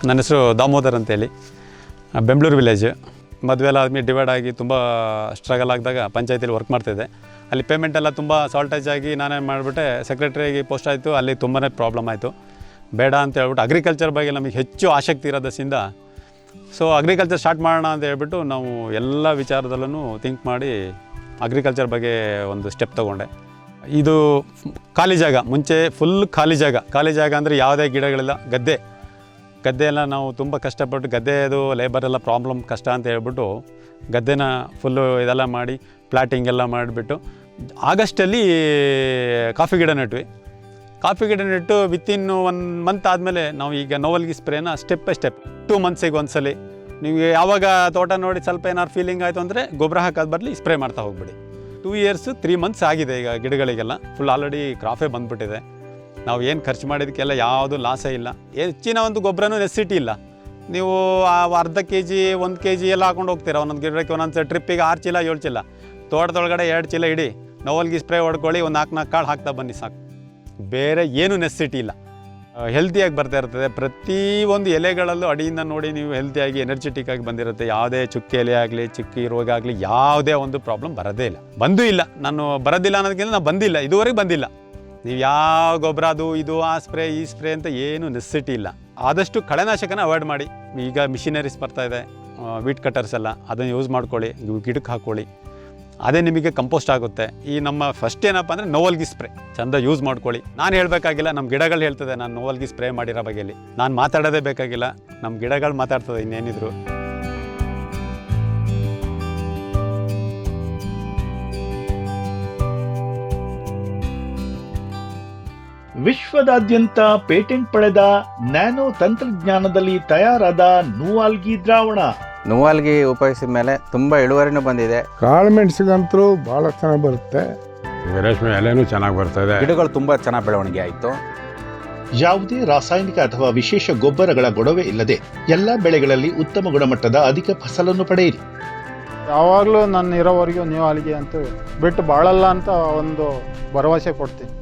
ನನ್ನ ಹೆಸರು ದಾಮೋದರ್ ಅಂತೇಳಿ, ಬೆಂಗಳೂರು ವಿಲೇಜ್. ಮದುವೆ ಎಲ್ಲ ಆದಮೇಲೆ ಡಿವೈಡ್ ಆಗಿ ತುಂಬ ಸ್ಟ್ರಗಲ್ ಆಗಿದಾಗ ಪಂಚಾಯತಿಲಿ ವರ್ಕ್ ಮಾಡ್ತಿದ್ದೆ. ಅಲ್ಲಿ ಪೇಮೆಂಟ್ ಎಲ್ಲ ತುಂಬ ಸಾಲ್ಟೇಜ್ ಆಗಿ ನಾನೇನು ಮಾಡಿಬಿಟ್ಟೆ, ಸೆಕ್ರೆಟ್ರಿಯಾಗಿ ಪೋಸ್ಟ್ ಆಯಿತು. ಅಲ್ಲಿ ತುಂಬಾ ಪ್ರಾಬ್ಲಮ್ ಆಯಿತು. ಬೇಡ ಅಂತ ಹೇಳ್ಬಿಟ್ಟು ಅಗ್ರಿಕಲ್ಚರ್ ಬಗ್ಗೆ ನಮಗೆ ಹೆಚ್ಚು ಆಸಕ್ತಿ ಇರೋದರಿಂದ ಅಗ್ರಿಕಲ್ಚರ್ ಸ್ಟಾರ್ಟ್ ಮಾಡೋಣ ಅಂತ ಹೇಳ್ಬಿಟ್ಟು ನಾವು ಎಲ್ಲ ವಿಚಾರದಲ್ಲೂ ಥಿಂಕ್ ಮಾಡಿ ಅಗ್ರಿಕಲ್ಚರ್ ಬಗ್ಗೆ ಒಂದು ಸ್ಟೆಪ್ ತೊಗೊಂಡೆ. ಇದು ಖಾಲಿ ಜಾಗ, ಮುಂಚೆ ಫುಲ್ ಖಾಲಿ ಜಾಗ ಅಂದರೆ ಯಾವುದೇ ಗಿಡಗಳಿಲ್ಲ, ಗದ್ದೆ ಎಲ್ಲ ನಾವು ತುಂಬ ಕಷ್ಟಪಟ್ಟು ಗದ್ದೆದು ಲೇಬರ್ ಎಲ್ಲ ಪ್ರಾಬ್ಲಮ್ ಕಷ್ಟ ಅಂತ ಹೇಳ್ಬಿಟ್ಟು ಗದ್ದೆನ ಫುಲ್ಲು ಇದೆಲ್ಲ ಮಾಡಿ ಪ್ಲಾಟಿಂಗ್ ಎಲ್ಲ ಮಾಡಿಬಿಟ್ಟು ಆಗಸ್ಟಲ್ಲಿ ಕಾಫಿ ಗಿಡ ನೆಟ್ಟು ವಿತಿನ್ 1 ಮಂತ್ ಆದಮೇಲೆ ನಾವು ಈಗ ನೋವಲ್ಗಿ ಸ್ಪ್ರೇನ ಸ್ಟೆಪ್ ಬೈ ಸ್ಟೆಪ್ 2 ಮಂತ್ಸಿಗೆ ಒಂದ್ಸಲಿ ನೀವು ಯಾವಾಗ ತೋಟ ನೋಡಿ ಸ್ವಲ್ಪ ಏನಾದ್ರು ಫೀಲಿಂಗ್ ಆಯಿತು ಅಂದರೆ ಗೊಬ್ಬರ ಹಾಕೋದು ಬರಲಿ ಸ್ಪ್ರೇ ಮಾಡ್ತಾ ಹೋಗ್ಬಿಡಿ. 2 ಇಯರ್ಸ್ 3 ಮಂತ್ಸ್ ಆಗಿದೆ ಈಗ ಗಿಡಗಳಿಗೆಲ್ಲ ಫುಲ್ ಆಲ್ರೆಡಿ ಕ್ರಾಫೇ ಬಂದುಬಿಟ್ಟಿದೆ. ನಾವು ಏನು ಖರ್ಚು ಮಾಡಿದ್ದಕ್ಕೆಲ್ಲ ಯಾವುದು ಲಾಸೇ ಇಲ್ಲ. ಹೆಚ್ಚಿನ ಒಂದು ಗೊಬ್ಬರನೂ ನೆಸಿಟಿ ಇಲ್ಲ. ನೀವು ಅರ್ಧ kg 1 kg ಎಲ್ಲ ಹಾಕೊಂಡು ಹೋಗ್ತೀರಾ ಒಂದೊಂದು ಗಿಡಕ್ಕೆ. ಒಂದೊಂದು ಟ್ರಿಪ್ಪಿಗೆ 6 ಚೀಲ 7 ಚೀಲ, ತೋಟದೊಳಗಡೆ 2 ಚೀಲ ಇಡಿ, ನೋವಲ್ಗಿ ಸ್ಪ್ರೇ ಹೊಡ್ಕೊಳ್ಳಿ, ಒಂದು 4 ಕಾಳು ಹಾಕ್ತಾ ಬನ್ನಿ ಸಾಕು. ಬೇರೆ ಏನು ನೆಸಿಟಿ ಇಲ್ಲ. ಹೆಲ್ತಿಯಾಗಿ ಬರ್ತಾ ಇರ್ತದೆ. ಪ್ರತಿಯೊಂದು ಎಲೆಗಳಲ್ಲೂ ಅಡಿಯಿಂದ ನೋಡಿ ನೀವು ಹೆಲ್ತಿಯಾಗಿ ಎನರ್ಜೆಟಿಕ್ ಆಗಿ ಬಂದಿರುತ್ತೆ. ಯಾವುದೇ ಚುಕ್ಕೆ ಎಲೆ ಆಗಲಿ ಚುಕ್ಕಿ ರೋಗ ಆಗಲಿ ಯಾವುದೇ ಒಂದು ಪ್ರಾಬ್ಲಮ್ ಬರೋದೇ ಇಲ್ಲ. ಬಂದೂ ಇಲ್ಲ. ನಾನು ಬರೋದಿಲ್ಲ ಅನ್ನೋದಕ್ಕಿಂತ ನಾನು ಬಂದಿಲ್ಲ, ಇದುವರೆಗೆ ಬಂದಿಲ್ಲ. ನೀವು ಯಾವ ಗೊಬ್ಬರ ಅದು ಇದು ಆ ಸ್ಪ್ರೇ ಈ ಸ್ಪ್ರೇ ಅಂತ ಏನು ನೆಸಿಟಿ ಇಲ್ಲ. ಆದಷ್ಟು ಕಳೆನಾಶಕನ ಅವಾಯ್ಡ್ ಮಾಡಿ. ಈಗ ಮಿಷಿನರೀಸ್ ಬರ್ತಾಯಿದೆ, ವೀಟ್ ಕಟರ್ಸ್ ಎಲ್ಲ, ಅದನ್ನು ಯೂಸ್ ಮಾಡ್ಕೊಳ್ಳಿ, ಗಿಡಕ್ಕೆ ಹಾಕ್ಕೊಳ್ಳಿ. ಅದೇ ನಿಮಗೆ ಕಂಪೋಸ್ಟ್ ಆಗುತ್ತೆ. ಈ ನಮ್ಮ ಫಸ್ಟ್ ಏನಪ್ಪ ಅಂದರೆ ನೋವಲ್ಗಿ ಸ್ಪ್ರೇ ಚೆಂದ ಯೂಸ್ ಮಾಡ್ಕೊಳ್ಳಿ. ನಾನು ಹೇಳಬೇಕಾಗಿಲ್ಲ, ನಮ್ಮ ಗಿಡಗಳು ಹೇಳ್ತದೆ ನಾನು ನೋವಲ್ಗಿ ಸ್ಪ್ರೇ ಮಾಡಿರೋ ಬಗ್ಗೆಯಲ್ಲಿ. ನಾನು ಮಾತಾಡೋದೇ ಬೇಕಾಗಿಲ್ಲ, ನಮ್ಮ ಗಿಡಗಳು ಮಾತಾಡ್ತದೆ ಇನ್ನೇನಿದ್ರು. ವಿಶ್ವದಾದ್ಯಂತ ಪೇಟೆಂಟ್ ಪಡೆದ ನ್ಯಾನೋ ತಂತ್ರಜ್ಞಾನದಲ್ಲಿ ತಯಾರಾದ ನೂವಾಲ್ಗಿ ದ್ರಾವಣ. ನೂವಾಲ್ಗಿ ಉಪಯೋಗಿಸಿದ ಮೇಲೆ ತುಂಬ ಇಳುವರಿನೂ ಬಂದಿದೆ. ಕಾಳು ಮೆಣಸಿಗಂತೂ ಭಾಳ ಚೆನ್ನಾಗಿ ಬರುತ್ತೆ. ರೇಷ್ಮೆ ಎಲೆನೂ ಚೆನ್ನಾಗಿ ಬರ್ತದೆ. ಗಿಡಗಳು ತುಂಬ ಚೆನ್ನಾಗಿ ಬೆಳವಣಿಗೆ ಆಯಿತು. ಯಾವುದೇ ರಾಸಾಯನಿಕ ಅಥವಾ ವಿಶೇಷ ಗೊಬ್ಬರಗಳ ಗೊಡವೆ ಇಲ್ಲದೆ ಎಲ್ಲ ಬೆಳೆಗಳಲ್ಲಿ ಉತ್ತಮ ಗುಣಮಟ್ಟದ ಅಧಿಕ ಫಸಲನ್ನು ಪಡೆಯಿರಿ. ಯಾವಾಗಲೂ ನಾನು ಇರೋವರೆಗೂ ನೂವಾಲ್ಗಿ ಅಂತೂ ಬಿಟ್ಟು ಬಾಳಲ್ಲ ಅಂತ ಒಂದು ಭರವಸೆ ಕೊಡ್ತೀನಿ.